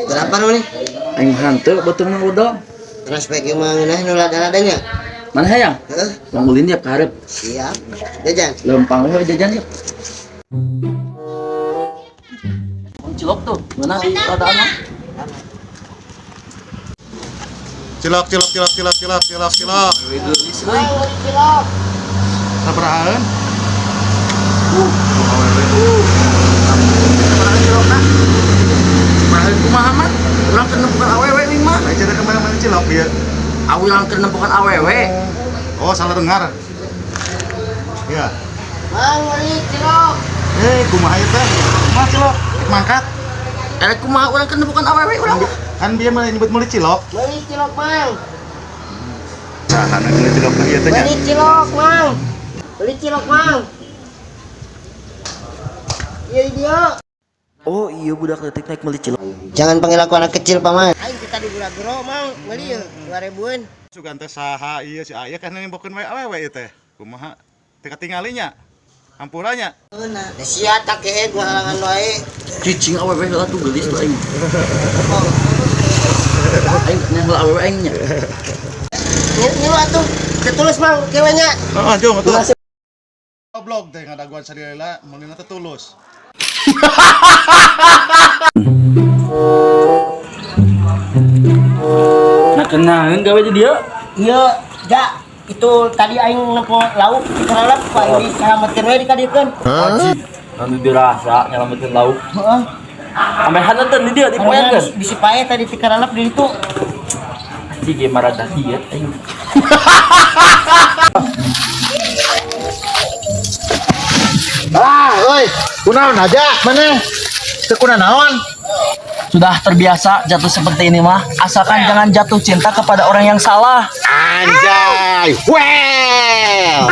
Berapa nih? Aing hantu betul mah udang. Terus bagi mengenai nulada-nadanya. Mana hayang? Heeh. Yang ulin dia karep. Siap. Jajan. Lempang we jajan ya. Cilok tuh. Mana keadaannya? Cilok. Gelis euy. Sabarahan? Sabaraha cilokna? Sabaraha kumaha mah? Urang keur nempukan awewe ning mah. Aja ada kemana-mana cilok dia. Urang keur nempukan awewe. Oh, salah dengar. Ya. Bang, beli cilok. Kumaha ieu teh? Kumaha cilok? Mangkat. Kumaha urang keur nempukan awewe urang. Kan dia mah nyebut meuli cilok. Beli cilok, Mang. Saha na meuli cilok ieu teh nya. Beli cilok, Mang. Beli cilok, Mang. Iya, dia. Oh iya budak leutik naik meuli cilok. Jangan panggil aku anak kecil, Paman. Aing kita di gura-guro, Mang. Beli ya, 2000-an. Sugan teh saha ieu si aya kan nembokeun wae awewe ieu teh. Kumaha? Teu katinggalinya. Hampurannya. Da sia tak kehe gua halangan wae. Cicing awewe heula tuh gelis tuh aing. Aing nyeul awewe aing nya. Nyilu atuh. Ketulus, Mang, kewenya. Heeh, jong atuh. Goblok teh ngadaguan sadilila meunina teh tulus. Nah kenaeun gawe di dieu. Iya, ja. Itu tadi aing nempo lauk dikaralap, Pak. Ini nyelametkeun we dikadiekeun. Haji. Anu dirasa nyelametkeun lauk. Heeh. Sampai haneuteun di dieu dipoekeun. Bisi pae tadi dikaralap di ditu. Anjing ge marada diet aing. Oi, kunaon aja mana? Teu kunaon? Sudah terbiasa jatuh seperti ini mah, asalkan jangan jatuh cinta kepada orang yang salah. Anjay. Well.